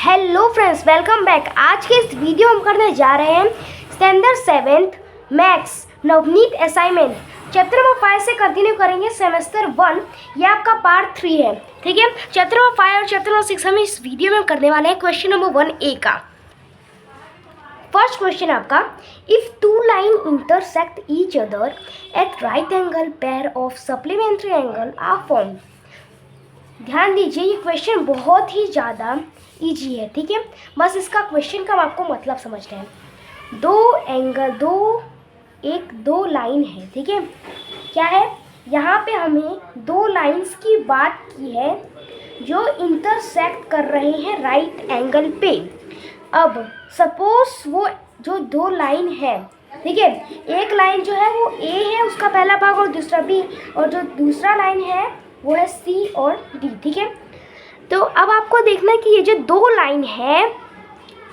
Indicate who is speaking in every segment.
Speaker 1: Hello friends, welcome back. आज के इस वीडियो हम करने जा रहे हैं standard 7th maths Navneet assignment chapter number 5 से कंटिन्यू करेंगे सेमेस्टर 1। ये आपका पार्ट 3 है, ठीक है। चैप्टर नंबर 5 और चैप्टर नंबर 6 हम इस वीडियो में करने वाले हैं। क्वेश्चन नंबर 1A का फर्स्ट क्वेश्चन आपका, if two line intersect each other at right angle pair of supplementary angle are formed. ध्यान दीजिए, ये क्वेश्चन बहुत ही ज़्यादा इजी है, ठीक है। बस इसका क्वेश्चन का आपको मतलब समझना है। दो लाइन है, ठीक है। क्या है, यहाँ पे हमें दो लाइंस की बात की है जो इंटरसेक्ट कर रहे हैं राइट एंगल पे। अब सपोज वो जो दो लाइन है, ठीक है, एक लाइन जो है वो ए है, उसका पहला भाग, और दूसरा बी, और जो दूसरा लाइन है वो है सी और डी, ठीक है। तो अब आपको देखना है कि ये जो दो लाइन है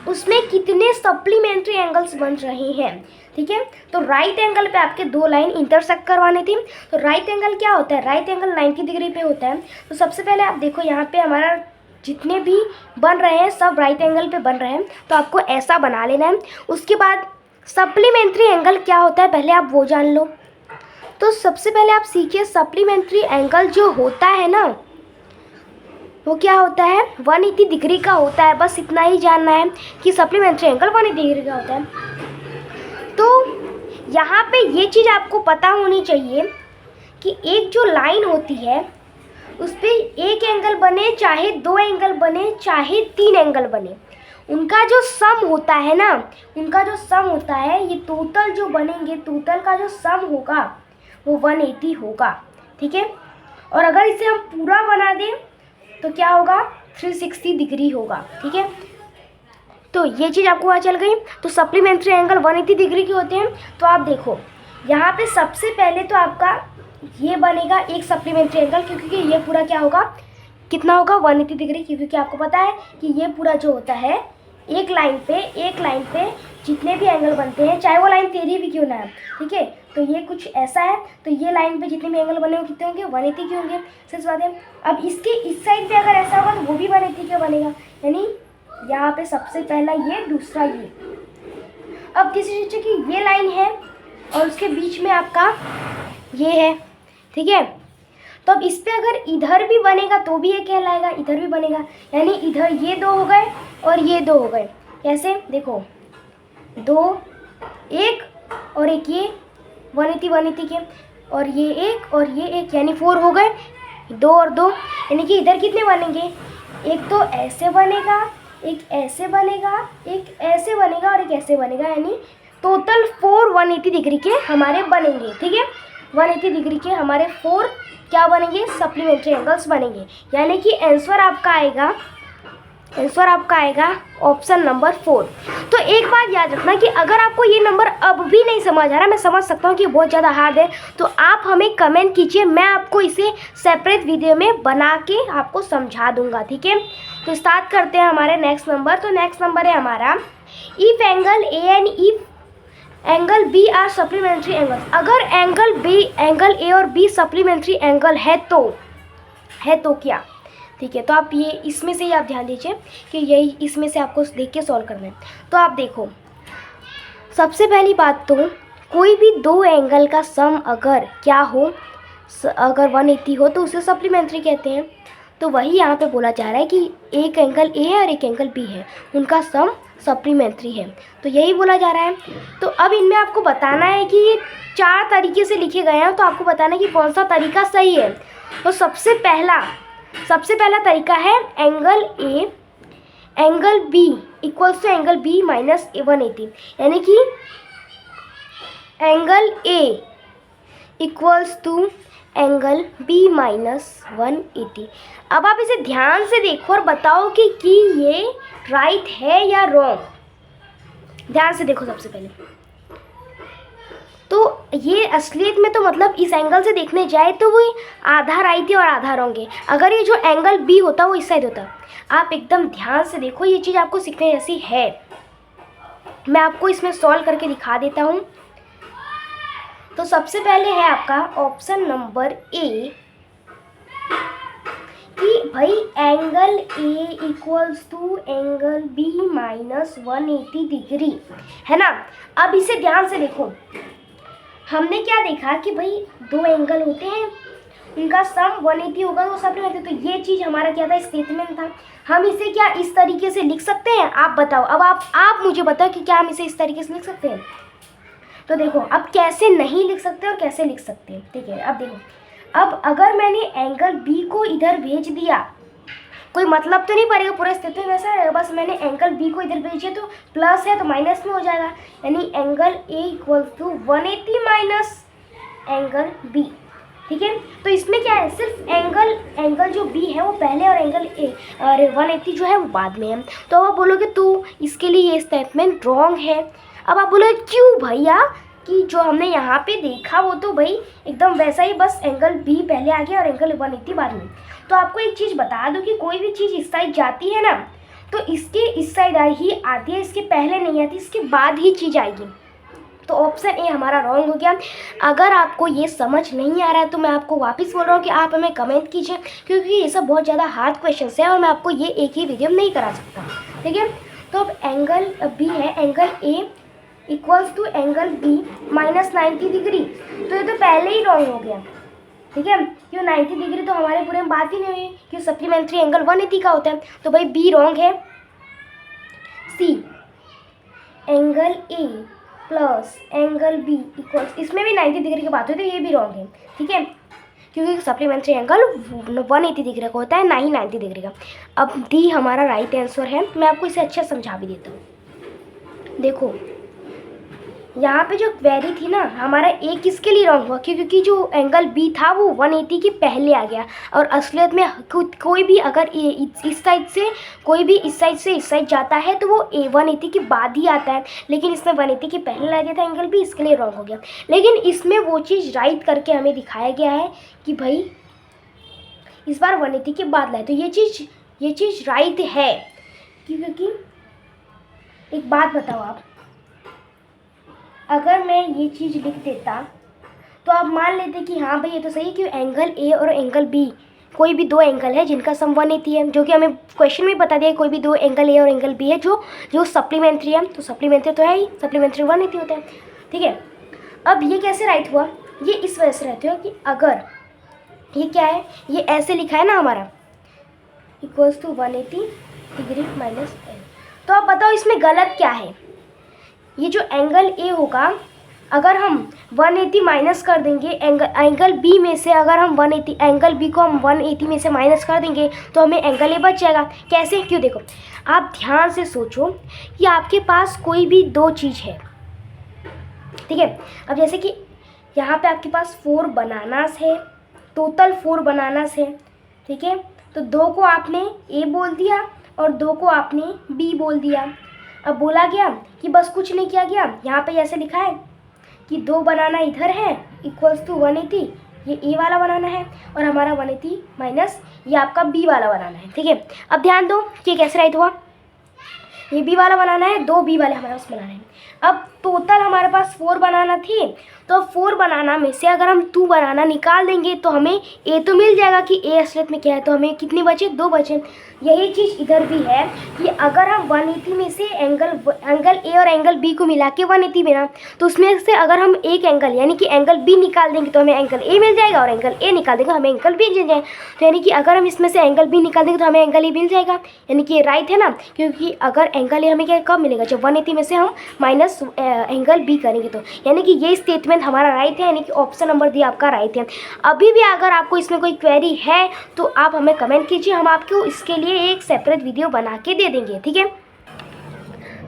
Speaker 1: उसमें कितने सप्लीमेंट्री एंगल्स बन रहे हैं, ठीक है। तो राइट एंगल पे आपके दो लाइन इंटरसेक्ट करवानी थी। तो राइट एंगल क्या होता है, राइट एंगल 90 डिग्री पे होता है। तो सबसे पहले आप देखो, यहाँ पे हमारा जितने भी बन रहे हैं सब राइट एंगल पे बन रहे हैं, तो आपको ऐसा बना लेना है। उसके बाद सप्लीमेंट्री एंगल क्या होता है पहले आप वो जान लो। तो सबसे पहले आप सीखिए, सप्लीमेंट्री एंगल जो होता है ना वो क्या होता है, 180 डिग्री का होता है। बस इतना ही जानना है कि सप्लीमेंट्री एंगल 180 डिग्री का होता है। तो यहाँ पे ये चीज़ आपको पता होनी चाहिए कि एक जो लाइन होती है उस पर एक एंगल बने, चाहे दो एंगल बने, चाहे तीन एंगल बने, उनका जो सम होता है ना, उनका जो सम होता है, ये टोटल जो बनेंगे, टोटल का जो सम होगा वो 180 होगा, ठीक है। और अगर इसे हम पूरा बना दें तो क्या होगा, 360 डिग्री होगा, ठीक है। तो ये चीज़ आपको पता चल गई। तो सप्लीमेंट्री एंगल 180 डिग्री के होते हैं। तो आप देखो यहाँ पे सबसे पहले तो आपका ये बनेगा एक सप्लीमेंट्री एंगल, क्योंकि ये पूरा क्या होगा, कितना होगा, 180 डिग्री, क्योंकि आपको पता है कि ये पूरा जो होता है एक लाइन पे जितने भी एंगल बनते हैं, चाहे वो लाइन टेढ़ी भी क्यों ना है, ठीक है। तो ये कुछ ऐसा है, तो ये लाइन पे जितने भी एंगल बने वो कितने होंगे, 180 के होंगे, सच बात है। अब इसके इस साइड पे अगर ऐसा होगा तो वो भी 180 का बनेगा, यानी यहाँ पे सबसे पहला ये, दूसरा ये। अब किसी चीज़ की ये लाइन है और उसके बीच में आपका ये है, ठीक है। तो अब इस पर अगर इधर भी बनेगा तो भी ये कहलाएगा, इधर भी बनेगा, यानी इधर ये दो हो गए और ये दो हो गए। कैसे, देखो, दो, एक और एक, ये 180 के, और ये एक और ये एक, यानी 4 हो गए, दो और दो, यानी कि इधर कितने बनेंगे, एक तो ऐसे बनेगा, एक ऐसे बनेगा, एक ऐसे बनेगा और एक ऐसे बनेगा, यानी टोटल 4 180 डिग्री के हमारे बनेंगे, ठीक है। 180 डिग्री के हमारे 4 क्या बनेंगे, सप्लीमेंट्री एंगल्स बनेंगे, यानी कि आंसर आपका आएगा ऑप्शन नंबर 4। तो एक बात याद रखना कि अगर आपको ये नंबर अब भी नहीं समझ आ रहा, मैं समझ सकता हूँ कि बहुत ज़्यादा हार्ड है, तो आप हमें कमेंट कीजिए, मैं आपको इसे सेपरेट वीडियो में बना के आपको समझा दूंगा, ठीक है। तो स्टार्ट करते हैं हमारे नेक्स्ट नंबर। तो नेक्स्ट नंबर है हमारा, if angle A and if angle B are supplementary angles. अगर एंगल ए और बी सप्लीमेंट्री एंगल है तो क्या, ठीक है। तो आप ये इसमें से ही आप ध्यान दीजिए कि यही इसमें से आपको देख के सॉल्व करना है। तो आप देखो, सबसे पहली बात तो कोई भी दो एंगल का सम अगर क्या हो, अगर 180 हो तो उसे सप्लीमेंट्री कहते हैं। तो वही यहाँ पे बोला जा रहा है कि एक एंगल ए है और एक एंगल बी है, उनका सम सप्लीमेंट्री है, तो यही बोला जा रहा है। तो अब इनमें आपको बताना है कि ये 4 तरीके से लिखे गए हैं, तो आपको बताना है कि कौन सा तरीका सही है। तो सबसे पहला तरीका है angle A angle B equals to angle B minus 180, यानी कि angle A equals to angle B minus 180। अब आप इसे ध्यान से देखो और बताओ कि ये राइट है या रॉन्ग। ध्यान से देखो सबसे पहले, तो ये असलियत में तो मतलब इस एंगल से देखने जाए तो वो आधा राइट है और आधा रॉन्ग है। अगर ये जो एंगल बी होता वो इस साइड होता, आप एकदम ध्यान से देखो, ये चीज़ आपको सीखने जैसी है। मैं आपको इसमें सॉल्व करके दिखा देता हूँ। तो सबसे पहले है आपका ऑप्शन नंबर ए, कि भाई angle A equals to angle B minus 180 degree, है ना। अब इसे ध्यान से देखो, हमने क्या देखा कि भाई दो एंगल होते हैं, उनका सम 180 होगा तो सप्लीमेंट्री, तो ये चीज़ हमारा क्या था, स्टेटमेंट था। हम इसे क्या इस तरीके से लिख सकते हैं, आप बताओ। अब आप मुझे बताओ कि क्या हम इसे इस तरीके से लिख सकते हैं। तो देखो अब कैसे नहीं लिख सकते और कैसे लिख सकते हैं, ठीक है। अब देखो, अब अगर मैंने एंगल बी को इधर भेज दिया, कोई मतलब तो नहीं पड़ेगा, पूरा स्टेटमेंट वैसा रहेगा, बस मैंने एंगल बी को इधर भेजिए तो प्लस है तो माइनस में हो जाएगा, यानी angle A equal to 180 minus angle B, ठीक है। तो इसमें क्या है, सिर्फ एंगल जो बी है वो पहले और एंगल ए और 180 जो है वो बाद में है। तो अब आप बोलोगे तो इसके लिए ये स्टेटमेंट रॉन्ग है। अब आप बोलोगे क्यों भैया, कि जो हमने यहाँ पे देखा वो तो भाई एकदम वैसा ही, बस एंगल बी पहले आ गया और एंगल 180 बाद में। तो आपको एक चीज़ बता दूँ कि कोई भी चीज़ इस साइड जाती है ना तो इसके इस साइड ही आती है, इसके पहले नहीं आती, इसके बाद ही चीज़ आएगी। तो ऑप्शन ए हमारा रॉन्ग हो गया। अगर आपको ये समझ नहीं आ रहा है तो मैं आपको वापस बोल रहा हूँ कि आप हमें कमेंट कीजिए, क्योंकि ये सब बहुत ज़्यादा हार्ड क्वेश्चन है और मैं आपको ये एक ही वीडियो में नहीं करा सकता, ठीक है। तो अब एंगल बी है, angle A equals to angle B minus 90 degree, तो ये तो पहले ही रॉन्ग हो गया, ठीक है। क्यों 90 डिग्री तो हमारे पूरे में बात ही नहीं हुई, क्यों सप्लीमेंट्री एंगल 180 का होता है, तो भाई बी रॉन्ग है। C angle A plus angle B equals, इसमें भी 90 डिग्री की बात हुई तो ये भी रॉन्ग है, ठीक है, क्योंकि सप्लीमेंट्री एंगल 180 डिग्री का होता है, ना ही 90 डिग्री का। अब डी हमारा राइट आंसर है। मैं आपको इसे अच्छा समझा भी देता हूँ। देखो यहाँ पे जो क्वेरी थी ना, हमारा ए किसके लिए रॉन्ग हुआ, क्योंकि जो एंगल बी था वो 180 के पहले आ गया, और असलियत में कोई भी अगर इस साइड से कोई भी इस साइड से इस साइड जाता है तो वो ए 180 के बाद ही आता है, लेकिन इसमें 180 के पहले लगा गया था एंगल बी, इसके लिए रॉन्ग हो गया। लेकिन इसमें वो चीज़ राइट करके हमें दिखाया गया है कि भाई इस बार 180 के बाद लाए, तो ये चीज़ राइट है। क्योंकि एक बात बताओ आप, अगर मैं ये चीज़ लिख देता तो आप मान लेते कि हाँ भाई ये तो सही है कि एंगल ए और एंगल बी कोई भी दो एंगल है जिनका सम 180 है, जो कि हमें क्वेश्चन में बता दिया कोई भी दो एंगल ए और एंगल बी है जो सप्लीमेंट्री है, तो सप्लीमेंट्री तो है ही, सप्लीमेंट्री 180 होता है, ठीक है। अब ये कैसे राइट हुआ, ये इस वजह से रहते हो कि अगर ये क्या है, ये ऐसे लिखा है ना हमारा equals to 180 degree minus L, तो आप बताओ इसमें गलत क्या है। ये जो एंगल ए होगा, अगर हम 180 माइनस कर देंगे एंगल बी में से, अगर हम 180 एंगल बी को हम 180 में से माइनस कर देंगे तो हमें एंगल ए बच जाएगा। कैसे, क्यों, देखो आप ध्यान से सोचो कि आपके पास कोई भी दो चीज़ है, ठीक है। अब जैसे कि यहाँ पे आपके पास 4 बनानास है, टोटल 4 बनानास है, ठीक है। तो 2 को आपने ए बोल दिया और 2 को आपने बी बोल दिया। अब बोला गया कि बस कुछ नहीं किया गया, यहाँ पे ऐसे लिखा है कि 2 बनाना इधर है इक्वल्स टू 180, ये ए वाला बनाना है और हमारा 180 माइनस ये आपका बी वाला बनाना है, ठीक है। अब ध्यान दो कि कैसे राइट हुआ, ये बी वाला बनाना है, 2 बी वाले हमारे पास बनाना है। अब टोटल हमारे पास 4 बनाना थी, तो 4 बनाना में से अगर हम 2 बनाना निकाल देंगे तो हमें ए तो मिल जाएगा कि ए असलियत में क्या है, तो हमें कितने बचे, 2 बचे। यही चीज़ इधर भी है कि अगर हम 180 में से एंगल ए और एंगल बी को मिला के 180 बना, तो उसमें से अगर हम एक एंगल यानी कि एंगल बी निकाल देंगे तो हमें एंगल ए मिल जाएगा, और एंगल ए निकाल देंगे हमें एंगल बी मिल जाएगा। तो यानी कि अगर हम इसमें से एंगल बी निकाल देंगे तो हमें एंगल ए मिल जाएगा, यानी कि ये राइट है ना, क्योंकि अगर एंगल ए हमें क्या कब मिलेगा, जब 180 में से हम माइनस एंगल बी करेंगे, तो यानी कि ये स्टेटमेंट हमारा राइट है, यानी कि ऑप्शन नंबर डी आपका राइट है। अभी भी अगर आपको इसमें कोई क्वेरी है तो आप हमें कमेंट कीजिए, हम आपको इसके लिए एक सेपरेट वीडियो बना के दे देंगे, ठीक है।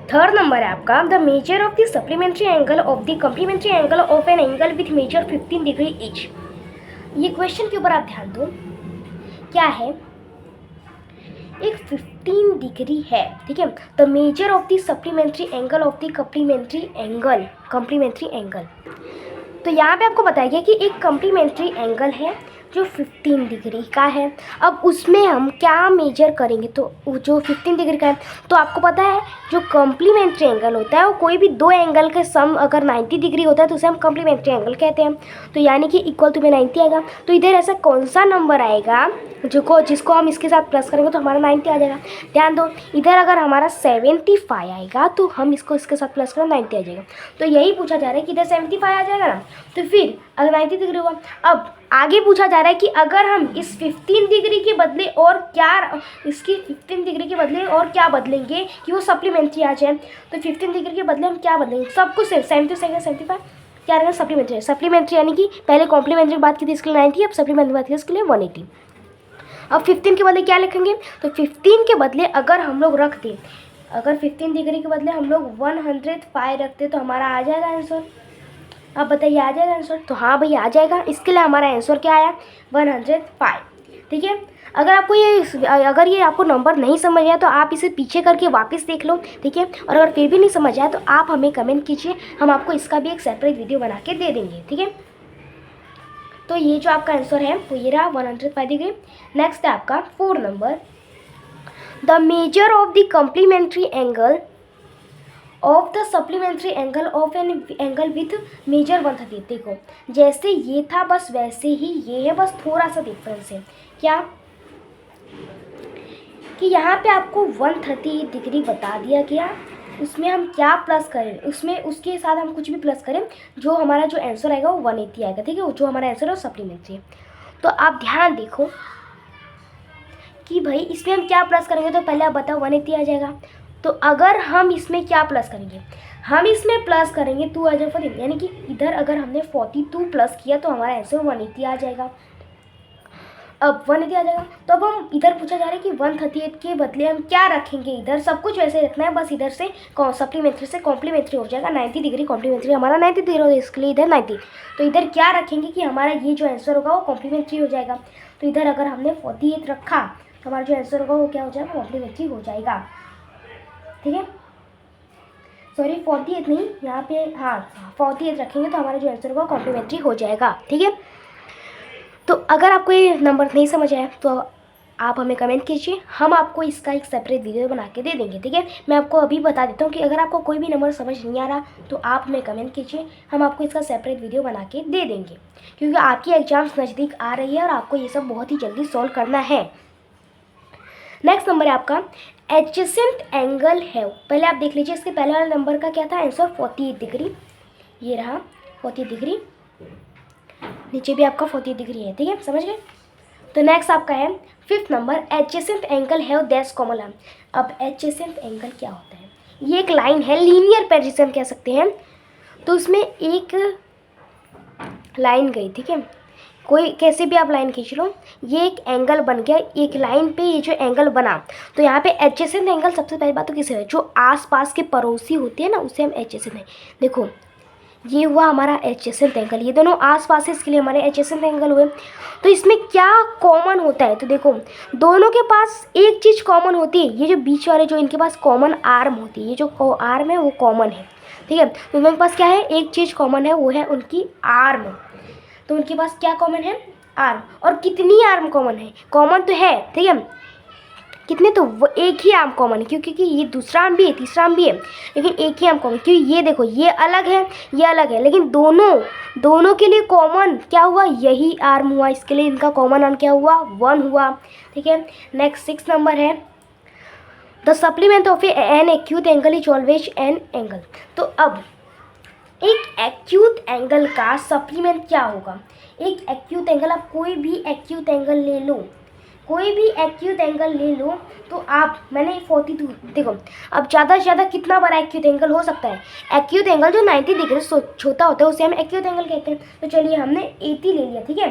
Speaker 1: थर्ड नंबर है आपका, the measure of the supplementary angle of the complementary angle of an angle with measure 15 degree each. ये क्वेश्चन के ऊपर आप ध्यान दो, क्या है, एक 15 डिग्री है, ठीक है। The measure of the supplementary angle of the complementary angle, तो यहाँ पे आपको बताया गया कि एक कम्प्लीमेंट्री एंगल है जो 15 डिग्री का है। अब उसमें हम क्या मेजर करेंगे, तो जो 15 डिग्री का है, तो आपको पता है जो कॉम्प्लीमेंट्री एंगल होता है वो कोई भी दो एंगल के सम अगर 90 डिग्री होता है तो उसे हम कॉम्प्लीमेंट्री एंगल कहते हैं। तो यानी कि इक्वल टू में 90 आएगा। तो इधर ऐसा कौन सा नंबर आएगा जिसको हम इसके साथ प्लस करेंगे तो हमारा 90 आ जाएगा। ध्यान दो, इधर अगर हमारा 75 आएगा तो हम इसको इसके साथ प्लस करें 90 आ जाएगा। तो यही पूछा जा रहा है कि इधर 75 आ जाएगा ना, तो फिर अगर 90 डिग्री हुआ। अब आगे पूछा जा रहा है कि अगर हम इस 15 डिग्री के बदले और क्या, इसकी 15 डिग्री के बदले और क्या बदलेंगे कि वो सप्लीमेंट्री आ जाए। तो 15 डिग्री के बदले हम क्या बदलेंगे, सब कुछ 75 क्या रहेगा, सप्लीमेंट्री। सप्लीमेंट्री यानी कि पहले कॉम्प्लीमेंट्री की बात की थी इसके लिए 90, अब सप्लीमेंट्री बात की इसके लिए 180। अब 15 के बदले क्या लिखेंगे, तो 15 के बदले अगर हम लोग रख दें, अगर 15 डिग्री के बदले हम लोग 105 रखते तो हमारा आ जाएगा आंसर। अब बताइए आ जाएगा आंसर, तो हाँ भैया आ जाएगा। इसके लिए हमारा आंसर क्या आया, 105। ठीक है, अगर ये आपको नंबर नहीं समझ आया तो आप इसे पीछे करके वापस देख लो। ठीक है, और अगर फिर भी नहीं समझ आया तो आप हमें कमेंट कीजिए, हम आपको इसका भी एक सेपरेट वीडियो बना के दे देंगे। ठीक है, तो ये जो आपका आंसर है वो ये रहा 105 डिग्री। नेक्स्ट है आपका 4 number, the measure of the complementary angle of the supplementary angle of an angle with measure 130। देखो जैसे ये था बस वैसे ही ये है, बस थोड़ा सा डिफरेंस है। क्या कि यहाँ पे आपको 130 डिग्री बता दिया गया, उसमें हम क्या प्लस करें, उसमें उसके साथ हम कुछ भी प्लस करें, जो हमारा जो आंसर आएगा वो 180 आएगा। ठीक है, जो हमारा आंसर है वो सप्लीमेंट्री। तो आप ध्यान देखो कि भाई इसमें हम क्या प्लस करेंगे, तो पहले आप बताओ 180 आ जाएगा। तो अगर हम इसमें क्या प्लस करेंगे, हम इसमें प्लस करेंगे 2 यानी कि इधर अगर हमने 42 प्लस किया तो हमारा आंसर 180 आ जाएगा। अब 180 आ जाएगा, तो अब हम इधर पूछा जा रहा है कि 138 के बदले हम क्या रखेंगे, इधर सब कुछ वैसे रखना है, बस इधर से सप्लीमेंट्री से कॉम्प्लीमेंट्री हो जाएगा। 90 डिग्री कॉम्प्लीमेंट्री हमारा 90 डिग्री हो, इसके लिए इधर 90। तो इधर क्या रखेंगे कि हमारा ये जो आंसर होगा वो कॉम्प्लीमेंट्री हो जाएगा। तो इधर अगर हमने 48 रखा तो हमारा जो आंसर होगा वो क्या हो जाएगा, कॉम्प्लीमेंट्री हो जाएगा। ठीक है, सॉरी 48 नहीं, यहाँ पे हाँ 48 रखेंगे तो हमारा जो आंसर होगा कॉम्प्लीमेंट्री हो जाएगा। ठीक है, तो अगर आपको ये नंबर नहीं समझ आया तो आप हमें कमेंट कीजिए, हम आपको इसका एक सेपरेट वीडियो बना के दे देंगे। ठीक है, मैं आपको अभी बता देता हूँ कि अगर आपको कोई भी नंबर समझ नहीं आ रहा तो आप हमें कमेंट कीजिए, हम आपको इसका सेपरेट वीडियो बना के दे देंगे, क्योंकि आपकी एग्जाम्स नज़दीक आ रही है और आपको ये सब बहुत ही जल्दी सॉल्व करना है। नेक्स्ट नंबर है आपका एडजेसेंट एंगल है। पहले आप देख लीजिए, इसके पहले वाले नंबर का क्या था आंसर, 48 डिग्री। ये रहा 48 डिग्री, नीचे भी आपका 48 डिग्री है। ठीक है, समझ गए। तो नेक्स्ट आपका है 5th नंबर, एडजेसेंट एंगल है डैश कॉमन लाइन। अब एडजेसेंट एंगल क्या होता है, ये एक लाइन है, लीनियर पे जिसे हम कह सकते हैं। तो उसमें एक लाइन गई, ठीक है, कोई कैसे भी आप लाइन खींच लो, ये एक एंगल बन गया एक लाइन पे, ये जो एंगल बना। तो यहाँ पे एडजेसेंट एंगल सबसे पहली बात तो किसे है, जो आसपास के पड़ोसी होते हैं ना उसे हम एडजेसेंट है। देखो ये हुआ हमारा एडजेसेंट एंगल, ये दोनों आसपास है इसके लिए हमारे एडजेसेंट एंगल हुए। तो इसमें क्या कॉमन होता है, तो देखो दोनों के पास एक चीज़ कॉमन होती है, ये जो बीच वाले जो इनके पास कॉमन आर्म होती है, ये जो आर्म है वो कॉमन है। ठीक है, तो उनके पास क्या है, एक चीज़ कॉमन है, वो है उनकी आर्म। तो उनके पास क्या कॉमन है, आर्म। और कितनी आर्म कॉमन है, कॉमन तो है, ठीक है, कितने, तो वो एक ही आर्म कॉमन है, क्योंकि ये दूसरा आर्म भी है तीसरा आर्म भी है, लेकिन एक ही आर्म कॉमन। क्योंकि ये देखो ये अलग है ये अलग है, लेकिन दोनों के लिए कॉमन क्या हुआ, यही आर्म हुआ, इसके लिए इनका कॉमन आर्म क्या हुआ, 1 हुआ। ठीक है, नेक्स्ट 6 नंबर है the supplement of an acute angle is always an angle. तो अब एक एक्यूट एंगल का सप्लीमेंट क्या होगा, एक एक्यूट एंगल, आप कोई भी एक्यूट एंगल ले लो, कोई भी एक्यूट एंगल ले लो, तो आप मैंने 42 देखो, अब ज़्यादा से ज़्यादा कितना बड़ा एक्यूट एंगल हो सकता है, एक्यूट एंगल जो 90 डिग्री से छोटा होता है उसे हम एक्यूट एंगल कहते हैं। तो चलिए हमने 80 ले लिया, ठीक है,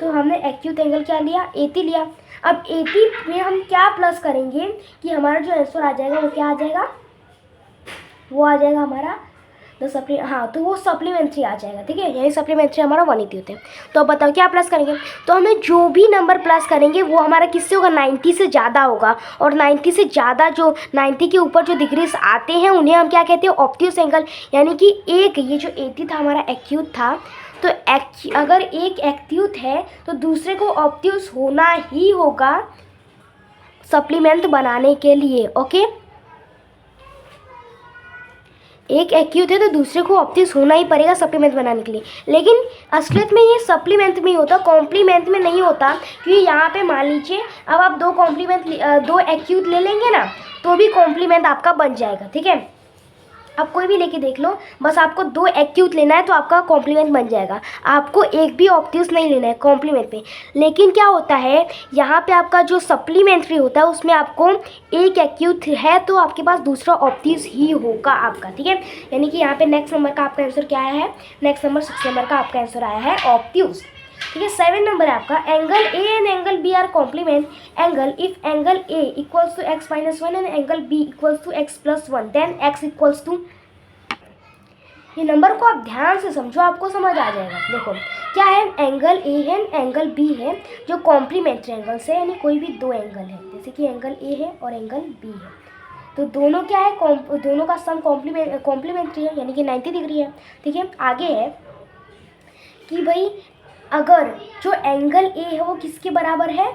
Speaker 1: तो हमने एक्यूट एंगल क्या लिया, 80 लिया। अब 80 में हम क्या प्लस करेंगे कि हमारा जो आंसर आ जाएगा वो क्या आ जाएगा, वो आ जाएगा हमारा तो वो सप्लीमेंट्री आ जाएगा। ठीक है, यानी सप्लीमेंट्री हमारा 180 होते हैं। तो अब बताओ क्या प्लस करेंगे, तो हमें जो भी नंबर प्लस करेंगे वो हमारा किससे होगा, 90 से ज़्यादा होगा। और 90 से ज़्यादा जो 90 के ऊपर जो डिग्रीज आते हैं उन्हें हम क्या कहते हैं, ऑब्ट्यूस एंगल। यानी कि एक ये जो 80 था हमारा एक्यूट था, तो अगर एक एक्यूट है तो दूसरे को ऑब्ट्यूस होना ही होगा सप्लीमेंट बनाने के लिए। ओके, एक एक्यूट है तो दूसरे को ऑब्ट्यूस होना ही पड़ेगा सप्लीमेंट बनाने के लिए। लेकिन असलियत में ये सप्लीमेंट में ही होता, कॉम्प्लीमेंट में नहीं होता। क्योंकि यहाँ पे मान लीजिए अब आप दो एक्यूट ले लेंगे ना तो भी कॉम्प्लीमेंट आपका बन जाएगा। ठीक है, आप कोई भी लेके देख लो, बस आपको दो एक्यूट लेना है तो आपका कॉम्प्लीमेंट बन जाएगा। आपको एक भी ऑब्ट्यूस नहीं लेना है कॉम्प्लीमेंट पे। लेकिन क्या होता है यहाँ पे आपका जो सप्लीमेंट्री होता है उसमें आपको एक एक्यूट है तो आपके पास दूसरा ऑब्ट्यूस ही होगा आपका। ठीक है, यानी कि यहाँ पे नेक्स्ट नंबर का आपका आंसर क्या आया है, नेक्स्ट नंबर 6 नंबर का आपका आंसर आया है ऑब्ट्यूस। ठीक है, 7 नंबर है आपका, angle A and angle B are complement angle if angle A equals to x minus 1 and angle B equals to x plus 1 then x equals to. ये number को आप ध्यान से समझो, आपको समझ आ जाएगा। देखो क्या है, एंगल ए है एंगल बी है जो कॉम्प्लीमेंट्री एंगल से, यानी कोई भी दो एंगल है, जैसे कि एंगल ए है और एंगल बी है, तो दोनों क्या है, दोनों का सम कॉम्प्लीमेंट्री है यानी कि 90 डिग्री है। ठीक है, आगे है कि भाई अगर जो एंगल ए है वो किसके बराबर है,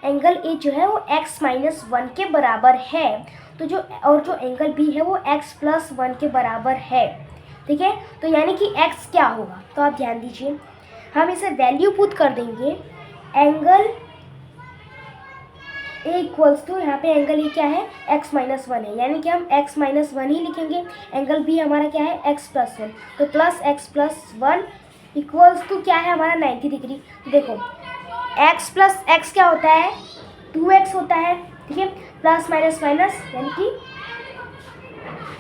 Speaker 1: एंगल ए जो है वो x माइनस 1 के बराबर है, तो जो एंगल बी है वो x प्लस 1 के बराबर है। ठीक है, तो यानी कि x क्या होगा, तो आप ध्यान दीजिए, हम इसे वैल्यू पुट कर देंगे। एंगल ए इक्वल्स टू, यहाँ पे एंगल ए क्या है, x माइनस 1 है, यानी कि हम x माइनस 1 ही लिखेंगे। एंगल बी हमारा क्या है, x प्लस 1, तो plus x plus 1 equals to क्या है हमारा 90 डिग्री। देखो x प्लस x क्या होता है, 2x होता है। ठीक है, प्लस माइनस माइनस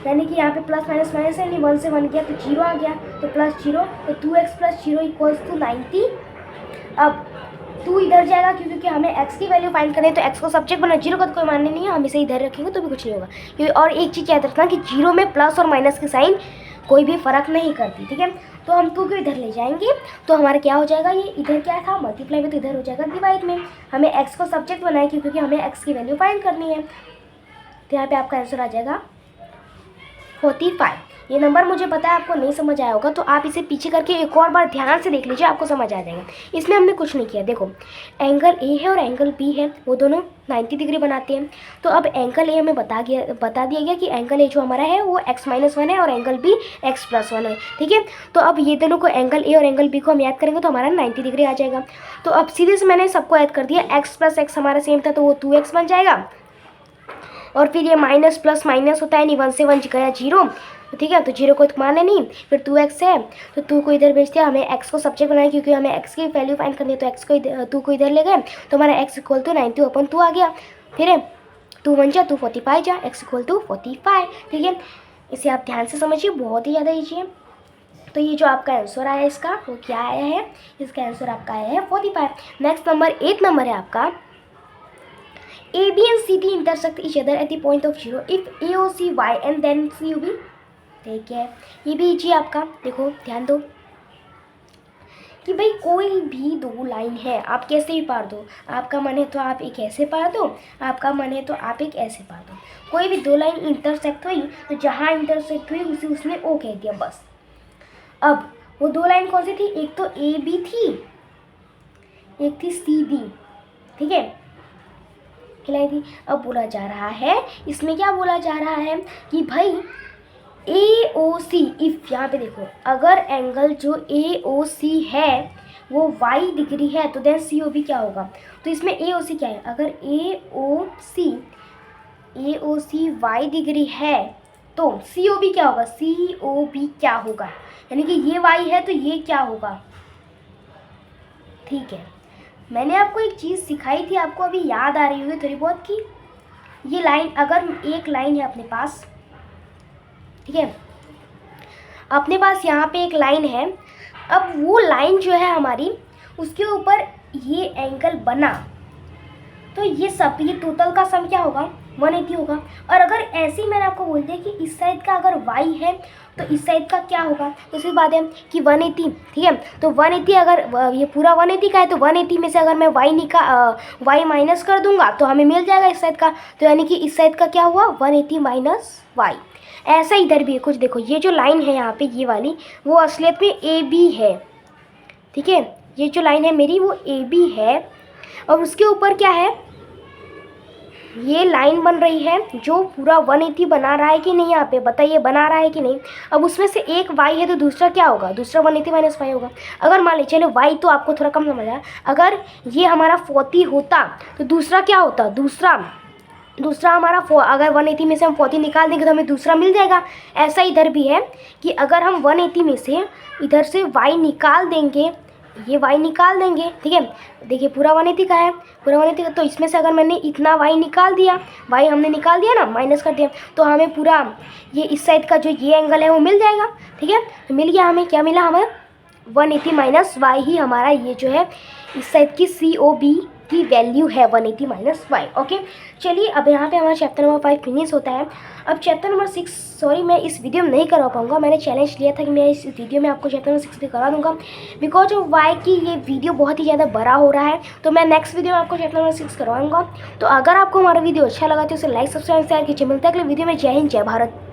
Speaker 1: यानी कि यहाँ पे प्लस माइनस माइनस है, 1 से 1 गया तो 0 आ गया, तो प्लस 0, तो 2x प्लस 0 इक्वल्स टू 90। अब 2 इधर जाएगा क्योंकि हमें x की वैल्यू फाइंड करनी है, तो x को सब्जेक्ट बना, 0 का तो कोई मानने नहीं है, हम इसे इधर रखेंगे तो भी कुछ नहीं होगा। क्योंकि और एक चीज़ याद रखना कि 0 में प्लस और माइनस की साइन कोई भी फ़र्क नहीं करती। ठीक है, तो हम 2 को इधर ले जाएंगे तो हमारा क्या हो जाएगा, ये इधर क्या था मल्टीप्लाई में, तो इधर हो जाएगा डिवाइड में। हमें x को सब्जेक्ट बनाए क्योंकि हमें x की वैल्यू फाइंड करनी है, तो यहाँ पे आपका आंसर आ जाएगा 45। ये नंबर मुझे पता है आपको नहीं समझ आया होगा, तो आप इसे पीछे करके एक और बार ध्यान से देख लीजिए, आपको समझ आ जाएगा। इसमें हमने कुछ नहीं किया। देखो एंगल ए है और एंगल बी है, वो दोनों 90 डिग्री बनाते हैं। तो अब एंगल ए हमें बता दिया गया कि एंगल ए जो हमारा है वो x माइनस 1 है और एंगल बी x प्लस 1 है। ठीक है, तो अब ये दोनों को, एंगल ए और एंगल बी को हम याद करेंगे तो हमारा 90 डिग्री आ जाएगा। तो अब सीधे से मैंने सबको याद कर दिया, x प्लस x हमारा सेम था तो वो 2x बन जाएगा, और फिर ये माइनस प्लस माइनस होता है, नहीं 1 से 1 गया 0। ठीक है, तो 0 को माने नहीं, फिर 2x है तो 2 को इधर भेज दिया। हमें x को सब्जेक्ट बनाया क्योंकि हमें x की वैल्यू फाइंड करनी है, तो x को 2 को इधर ले गए तो हमारा x इक्वल टू 90/2 आ गया। फिर 2 1 जा 2 45 जा, x इक्वल टू 45। ठीक है, इसे आप ध्यान से समझिए, बहुत ही ज़्यादा ईजी है। तो ये जो आपका आंसर आया है इसका, वो क्या आया है, इसका आंसर आपका आया है 45। नेक्स्ट नंबर 8 नंबर है आपका, AB and CD intersect each other at the point of 0 if AOC Y and then CUB। ठीक है, ये भी इजी आपका। देखो ध्यान दो कि भाई कोई भी दो लाइन है, आप कैसे भी पार दो, आपका मन है तो आप एक ऐसे पार दो, आपका मन है तो आप एक ऐसे पार दो। कोई भी दो लाइन इंटरसेक्ट हुई तो जहाँ इंटरसेक्ट हुई उसे उसने O कह दिया बस। अब वो दो लाइन कौन सी थी, एक तो AB थी, एक थी CD। ठीक है, खिलाई थी। अब बोला जा रहा है, इसमें क्या बोला जा रहा है कि भाई AOC इफ़, यहाँ पे देखो अगर एंगल जो AOC है वो y डिग्री है तो देन COB क्या होगा। तो इसमें AOC क्या है, अगर AOC y डिग्री है तो COB क्या होगा, COB क्या होगा, यानी कि ये y है तो ये क्या होगा। ठीक है, मैंने आपको एक चीज़ सिखाई थी, आपको अभी याद आ रही होगी थोड़ी बहुत, कि ये लाइन, अगर एक लाइन है अपने पास, ठीक है, अपने पास यहाँ पे एक लाइन है, अब वो लाइन जो है हमारी, उसके ऊपर ये एंगल बना, तो ये टोटल का सम क्या होगा, 180 होगा। और अगर ऐसे ही मैंने आपको बोल दिया कि इस साइड का अगर y है तो इस साइड का क्या होगा, तो इसी बात है कि 180। ठीक है, तो 180 अगर ये पूरा 180 का है तो 180 में से अगर मैं y माइनस कर दूंगा तो हमें मिल जाएगा इस साइड का, तो यानी कि इस साइड का क्या हुआ, 180 माइनस y। ऐसा इधर भी है कुछ। देखो ये जो लाइन है यहाँ पे ये वाली, वो असलियत में AB है, ठीक है, ये जो लाइन है मेरी वो ए बी है, और उसके ऊपर क्या है, ये लाइन बन रही है जो पूरा 180 बना रहा है कि नहीं, यहाँ पे बताइए बना रहा है कि नहीं। अब उसमें से एक y है तो दूसरा क्या होगा, दूसरा 180 माइनस वाई होगा। अगर मान लीजिए चलो y तो आपको थोड़ा कम समझ आया, अगर ये हमारा 40 होता तो दूसरा क्या होता, दूसरा हमारा अगर 180 में से हम 40 निकाल देंगे तो हमें दूसरा मिल जाएगा। ऐसा इधर भी है कि अगर हम 180 में से इधर से y निकाल देंगे, ये y निकाल देंगे, ठीक है। देखिए पूरा 180 का है, पूरा 180 का, तो इसमें से अगर मैंने इतना y निकाल दिया, y हमने निकाल दिया ना, माइनस कर दिया, तो हमें पूरा ये इस साइड का जो ये एंगल है वो मिल जाएगा, ठीक है। तो मिल गया, हमें क्या मिला, हमें 180 माइनस वाई ही हमारा ये जो है इस साइड की COB की वैल्यू है 180 माइनस वाई। ओके, चलिए अब यहाँ पे हमारा चैप्टर नंबर 5 फिनिश होता है। अब चैप्टर नंबर 6 सॉरी मैं इस वीडियो में नहीं करवा पाऊँगा, मैंने चैलेंज लिया था कि मैं इस वीडियो में आपको चैप्टर नंबर 6 भी करा दूँगा, बिकॉज ऑफ वाई की ये वीडियो बहुत ही ज़्यादा बड़ा हो रहा है, तो मैं नेक्स्ट वीडियो में आपको चैप्टर नंबर 6 करवाऊँगा। तो अगर आपको हमारा वीडियो अच्छा लगा तो उसे लाइक सब्सक्राइब शेयर कीजिए। मिलता है अगले वीडियो में। जय हिंद, जय भारत।